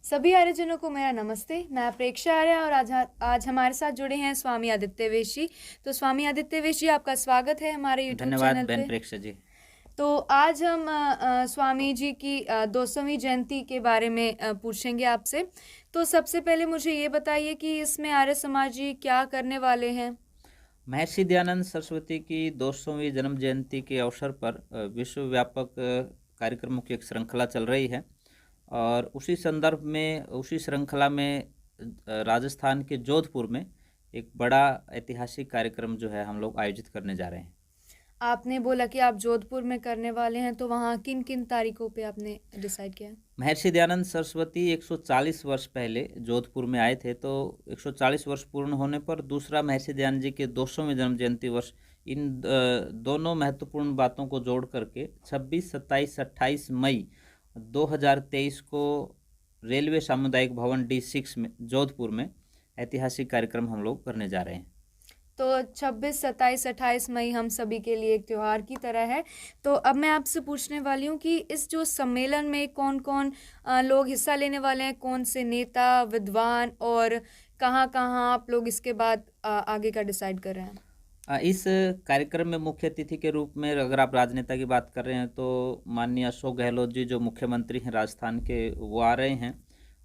सभी आर्यजनों को मेरा नमस्ते। मैं प्रेक्षा आर्य और आज हमारे साथ जुड़े हैं स्वामी आदित्य वेश जी। तो स्वामी आदित्य वेश जी, आपका स्वागत है हमारे यूट्यूब धन्यवाद चैनल बहन पे। प्रेक्षा जी। तो आज हम स्वामी जी की 200वीं जयंती के बारे में पूछेंगे आपसे। तो सबसे पहले मुझे ये बताइए कि इसमें आर्य समाज जी क्या करने वाले हैं। महर्षि दयानंद सरस्वती की 200वीं जन्म जयंती के अवसर पर विश्वव्यापक कार्यक्रमों की एक श्रृंखला चल रही है और उसी संदर्भ में उसी श्रृंखला में राजस्थान के जोधपुर में एक बड़ा ऐतिहासिक कार्यक्रम जो है हम लोग आयोजित करने जा रहे हैं। आपने बोला कि आप जोधपुर में करने वाले हैं, तो वहाँ किन किन तारीखों पे आपने डिसाइड किया है? महर्षि दयानंद सरस्वती 140 वर्ष पहले जोधपुर में आए थे, तो 140 वर्ष पूर्ण होने पर दूसरा महर्षि दयानंद जी के 200वें जन्म जयंती वर्ष, इन दोनों महत्वपूर्ण बातों को जोड़ करके 26, 27, 28 मई 2023 को रेलवे सामुदायिक भवन D6 में जोधपुर में ऐतिहासिक कार्यक्रम हम लोग करने जा रहे हैं। तो 26, 27, 28 मई हम सभी के लिए एक त्योहार की तरह है। तो अब मैं आपसे पूछने वाली हूँ कि इस जो सम्मेलन में कौन कौन लोग हिस्सा लेने वाले हैं, कौन से नेता, विद्वान, और कहाँ कहाँ आप लोग इसके बाद आगे का डिसाइड कर रहे हैं। इस कार्यक्रम में मुख्य अतिथि के रूप में अगर आप राजनेता की बात कर रहे हैं तो माननीय अशोक गहलोत जी जो मुख्यमंत्री हैं राजस्थान के, वो आ रहे हैं।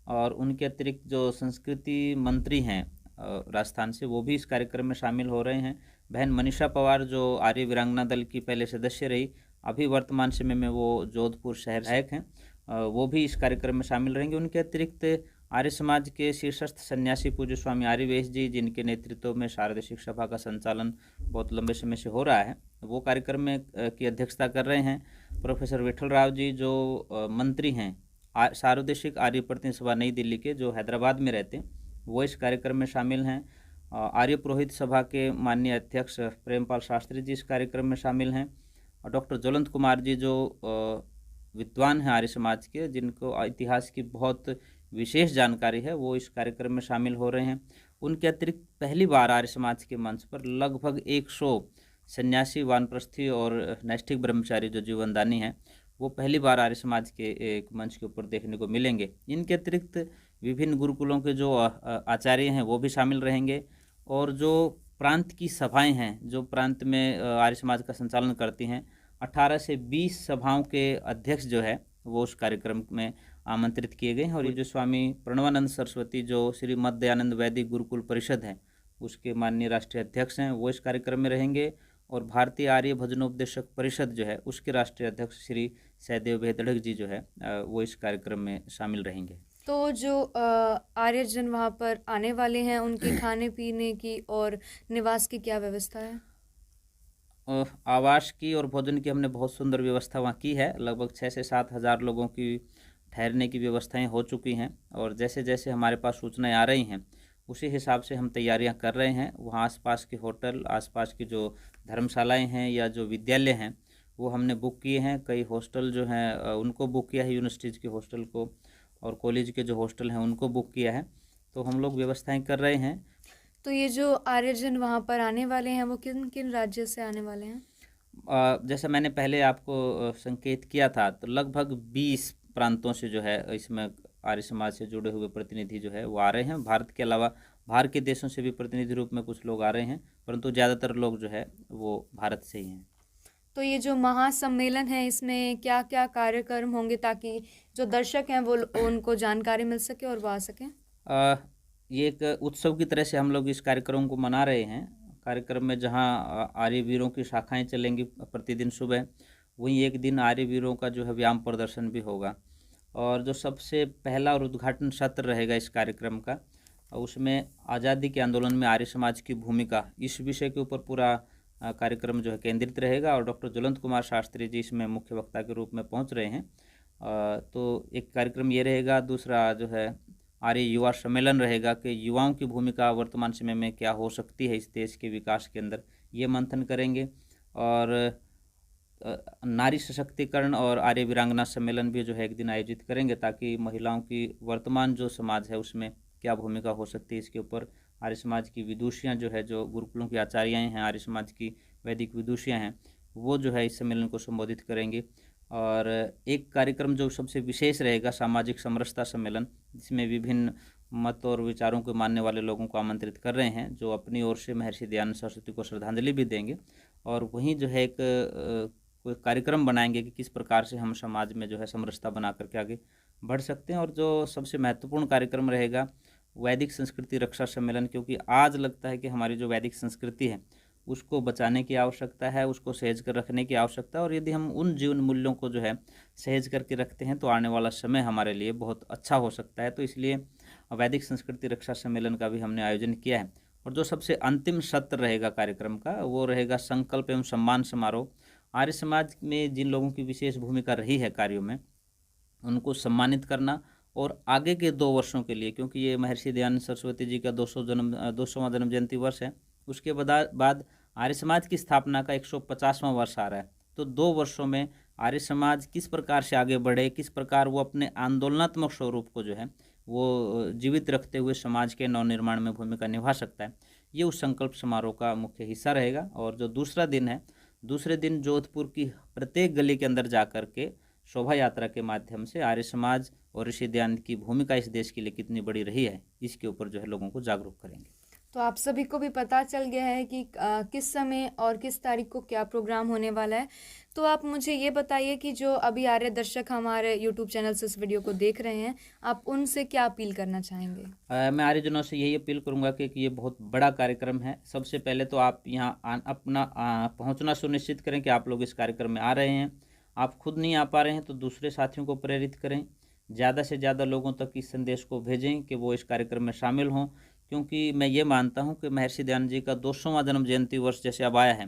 और उनके अतिरिक्त जो संस्कृति मंत्री हैं राजस्थान से, वो भी इस कार्यक्रम में शामिल हो रहे हैं। बहन मनीषा पवार जो आर्य वीरांगना दल की पहले सदस्य रही, अभी वर्तमान समय में वो जोधपुर शहर विधायक हैं, वो भी इस कार्यक्रम में शामिल रहेंगे। उनके अतिरिक्त आर्य समाज के शीर्षस्थ सन्यासी पूज्य स्वामी आर्यवेश जी, जिनके नेतृत्व में शारदीय शिक्षा सभा का संचालन बहुत लंबे समय से हो रहा है, वो कार्यक्रम में की अध्यक्षता कर रहे हैं। प्रोफेसर विठल राव जी जो मंत्री हैं सार्वदेशिक आर्य प्रतिनिधि सभा नई दिल्ली के, जो हैदराबाद में रहते हैं, वो इस कार्यक्रम में शामिल हैं। आर्य पुरोहित सभा के माननीय अध्यक्ष प्रेमपाल शास्त्री जी इस कार्यक्रम में शामिल हैं। और डॉक्टर ज्वलंत कुमार जी जो विद्वान हैं आर्य समाज के, जिनको इतिहास की बहुत विशेष जानकारी है, वो इस कार्यक्रम में शामिल हो रहे हैं। उनके अतिरिक्त पहली बार आर्य समाज के मंच पर लगभग 100 सन्यासी, वानप्रस्थी और नैष्ठिक ब्रह्मचारी जो जीवनदानी हैं, वो पहली बार आर्य समाज के एक मंच के ऊपर देखने को मिलेंगे। इनके अतिरिक्त विभिन्न गुरुकुलों के जो आचार्य हैं वो भी शामिल रहेंगे। और जो प्रांत की सभाएं हैं, जो प्रांत में आर्य समाज का संचालन करती हैं, 18 से 20 सभाओं के अध्यक्ष जो है वो उस कार्यक्रम में आमंत्रित किए गए हैं। और ये जो स्वामी प्रणवानंद सरस्वती जो श्री मध्य दयानंद वैदिक गुरुकुल परिषद है, उसके माननीय राष्ट्रीय अध्यक्ष हैं, वो इस कार्यक्रम में रहेंगे। और भारतीय आर्य भजनोपदेशक परिषद जो है, उसके राष्ट्रीय अध्यक्ष श्री सहदेव भेदड़क जी जो है वो इस कार्यक्रम में शामिल रहेंगे। तो जो आर्यजन वहाँ पर आने वाले हैं, उनके खाने पीने की और निवास की क्या व्यवस्था है? आवास की और भोजन की हमने बहुत सुंदर व्यवस्था वहाँ की है। लगभग 6 से 7 हज़ार लोगों की ठहरने की व्यवस्थाएं हो चुकी हैं। और जैसे जैसे हमारे पास सूचनाएं आ रही हैं, उसी हिसाब से हम तैयारियां कर रहे हैं। वहाँ आसपास के होटल, आसपास की जो धर्मशालाएं हैं या जो विद्यालय हैं, वो हमने बुक किए हैं। कई हॉस्टल जो हैं उनको बुक किया है, यूनिवर्सिटीज़ के हॉस्टल को, और कॉलेज के जो हॉस्टल हैं उनको बुक किया है। तो हम लोग व्यवस्थाएं कर रहे हैं। तो ये जो आर्यजन वहाँ पर आने वाले हैं, वो किन किन राज्य से आने वाले हैं? जैसा मैंने पहले आपको संकेत किया था, तो लगभग 20 प्रांतों से जो है इसमें आर्य समाज से जुड़े हुए प्रतिनिधि जो है वो आ रहे हैं। भारत के अलावा बाहर के देशों से भी प्रतिनिधि रूप में कुछ लोग आ रहे हैं, परंतु ज़्यादातर लोग जो है वो भारत से ही हैं। तो ये जो महासम्मेलन है, इसमें क्या क्या कार्यक्रम होंगे ताकि जो दर्शक हैं वो उनको जानकारी मिल सके और वो आ सकें? अ, ये एक उत्सव की तरह से हम लोग इस कार्यक्रम को मना रहे हैं। कार्यक्रम में जहाँ आर्य वीरों की शाखाएं चलेंगी प्रतिदिन सुबह, वहीं एक दिन आर्य वीरों का जो है व्यायाम प्रदर्शन भी होगा। और जो सबसे पहला और उद्घाटन सत्र रहेगा इस कार्यक्रम का, उसमें आज़ादी के आंदोलन में आर्य समाज की भूमिका, इस विषय के ऊपर पूरा कार्यक्रम जो है केंद्रित रहेगा। और डॉक्टर ज्वलंत कुमार शास्त्री जी इसमें मुख्य वक्ता के रूप में पहुंच रहे हैं। तो एक कार्यक्रम ये रहेगा। दूसरा जो है आर्य युवा सम्मेलन रहेगा कि युवाओं की भूमिका वर्तमान समय में क्या हो सकती है इस देश के विकास के अंदर, ये मंथन करेंगे। और नारी सशक्तिकरण और आर्य वीरांगना सम्मेलन भी जो है एक दिन आयोजित करेंगे, ताकि महिलाओं की वर्तमान जो समाज है उसमें क्या भूमिका हो सकती है, इसके ऊपर आर्य समाज की विदुषियाँ जो है, जो गुरुकुलों की आचार्याएँ हैं, आर्य समाज की वैदिक विदुषियाँ हैं, वो जो है इस सम्मेलन को संबोधित करेंगे। और एक कार्यक्रम जो सबसे विशेष रहेगा, सामाजिक समरसता सम्मेलन, जिसमें विभिन्न मत और विचारों के मानने वाले लोगों को आमंत्रित कर रहे हैं, जो अपनी ओर से महर्षि दयानंद सरस्वती को श्रद्धांजलि भी देंगे। और वहीं जो है एक कोई कार्यक्रम बनाएंगे कि किस प्रकार से हम समाज में जो है समरसता बना करके आगे बढ़ सकते हैं। और जो सबसे महत्वपूर्ण कार्यक्रम रहेगा, वैदिक संस्कृति रक्षा सम्मेलन, क्योंकि आज लगता है कि हमारी जो वैदिक संस्कृति है उसको बचाने की आवश्यकता है, उसको सहेज कर रखने की आवश्यकता है। और यदि हम उन जीवन मूल्यों को जो है सहेज करके रखते हैं तो आने वाला समय हमारे लिए बहुत अच्छा हो सकता है। तो इसलिए वैदिक संस्कृति रक्षा सम्मेलन का भी हमने आयोजन किया है। और जो सबसे अंतिम सत्र रहेगा कार्यक्रम का, वो रहेगा संकल्प एवं सम्मान समारोह। आर्य समाज में जिन लोगों की विशेष भूमिका रही है कार्यों में, उनको सम्मानित करना। और आगे के 2 वर्षों के लिए, क्योंकि ये महर्षि दयानंद सरस्वती जी का 200वां जन्म जयंती वर्ष है, उसके बाद आर्य समाज की स्थापना का 150वां वर्ष आ रहा है। तो 2 वर्षों में आर्य समाज किस प्रकार से आगे बढ़े, किस प्रकार वो अपने आंदोलनात्मक स्वरूप को जो है वो जीवित रखते हुए समाज के नवनिर्माण में भूमिका निभा सकता है, ये उस संकल्प समारोह का मुख्य हिस्सा रहेगा। और जो दूसरा दिन है, दूसरे दिन जोधपुर की प्रत्येक गली के अंदर जा कर के शोभा यात्रा के माध्यम से आर्य समाज और ऋषि दयानंद की भूमिका इस देश के लिए कितनी बड़ी रही है, इसके ऊपर जो है लोगों को जागरूक करेंगे। तो आप सभी को भी पता चल गया है कि किस समय और किस तारीख को क्या प्रोग्राम होने वाला है। तो आप मुझे ये बताइए कि जो अभी आर्य दर्शक हमारे यूट्यूब चैनल से इस वीडियो को देख रहे हैं, आप उनसे क्या अपील करना चाहेंगे? मैं आर्यजनों से यही अपील करूंगा कि ये बहुत बड़ा कार्यक्रम है। सबसे पहले तो आप यहाँ अपना पहुँचना सुनिश्चित करें कि आप लोग इस कार्यक्रम में आ रहे हैं। आप खुद नहीं आ पा रहे हैं तो दूसरे साथियों को प्रेरित करें, ज़्यादा से ज़्यादा लोगों तक इस संदेश को भेजें कि वो इस कार्यक्रम में शामिल हों। क्योंकि मैं ये मानता हूँ कि महर्षि दयानंद जी का 200वां जन्म जयंती वर्ष जैसे अब आया है,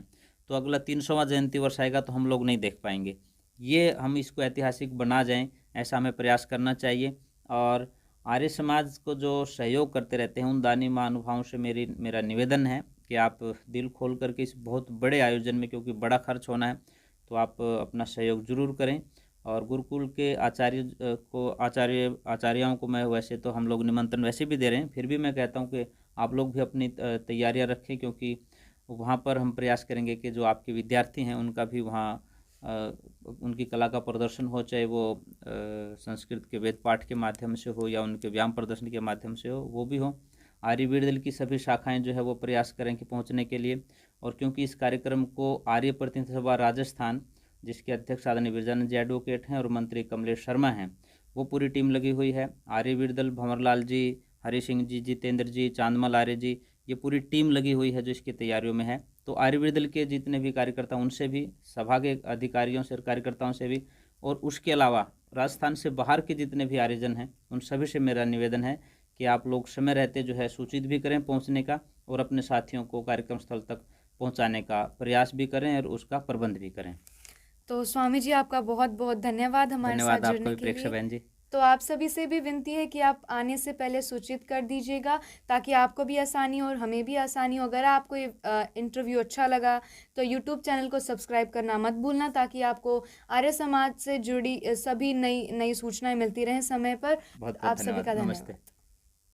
तो अगला 300वां जयंती वर्ष आएगा तो हम लोग नहीं देख पाएंगे। ये हम इसको ऐतिहासिक बना जाएं, ऐसा हमें प्रयास करना चाहिए। और आर्य समाज को जो सहयोग करते रहते हैं उन दानी महानुभावों से मेरा निवेदन है कि आप दिल खोल करके इस बहुत बड़े आयोजन में, क्योंकि बड़ा खर्च होना है, तो आप अपना सहयोग जरूर करें। और गुरुकुल के आचार्यों को मैं वैसे तो हम लोग निमंत्रण वैसे भी दे रहे हैं, फिर भी मैं कहता हूं कि आप लोग भी अपनी तैयारियां रखें, क्योंकि वहां पर हम प्रयास करेंगे कि जो आपके विद्यार्थी हैं उनका भी वहां उनकी कला का प्रदर्शन हो, चाहे वो संस्कृत के वेद पाठ के माध्यम से हो या उनके व्यायाम प्रदर्शन के माध्यम से हो, वो भी हो। आर्यवीर दल की सभी शाखाएं जो है वो प्रयास करें कि पहुंचने के लिए। और क्योंकि इस कार्यक्रम को आर्य प्रतिनिधि सभा राजस्थान, जिसके अध्यक्ष आदरणीय बिरजानंद जी एडवोकेट हैं और मंत्री कमलेश शर्मा हैं, वो पूरी टीम लगी हुई है। आर्यवीर दल भंवरलाल जी, हरि सिंह जी, जितेंद्र जी, चांदमल आर्य जी, ये पूरी टीम लगी हुई है जो इसकी तैयारियों में है। तो आर्यवीर दल के जितने भी कार्यकर्ता, उनसे भी, सभा के अधिकारियों से, कार्यकर्ताओं से भी, और उसके अलावा राजस्थान से बाहर के जितने भी आर्यजन हैं उन सभी से मेरा निवेदन है कि आप लोग समय रहते जो है सूचित भी करें पहुंचने का, और अपने साथियों को कार्यक्रम स्थल तक पहुंचाने का प्रयास भी करें और उसका प्रबंध भी करें। तो स्वामी जी, आपका बहुत बहुत धन्यवाद हमारे साथ धन्यवाद जुड़ने आपको भी, के प्रेक्षक लिए। बहन जी। तो आप सभी से भी विनती है कि आप आने से पहले सूचित कर दीजिएगा, ताकि आपको भी आसानी हो और हमें भी आसानी हो। अगर आपको ये इंटरव्यू अच्छा लगा तो यूट्यूब चैनल को सब्सक्राइब करना मत भूलना, ताकि आपको आर्य समाज से जुड़ी सभी नई नई सूचनाएं मिलती रहें समय पर। बहुत बहुत आप सभी का धन्यवाद। धन्यवाद। नमस्ते।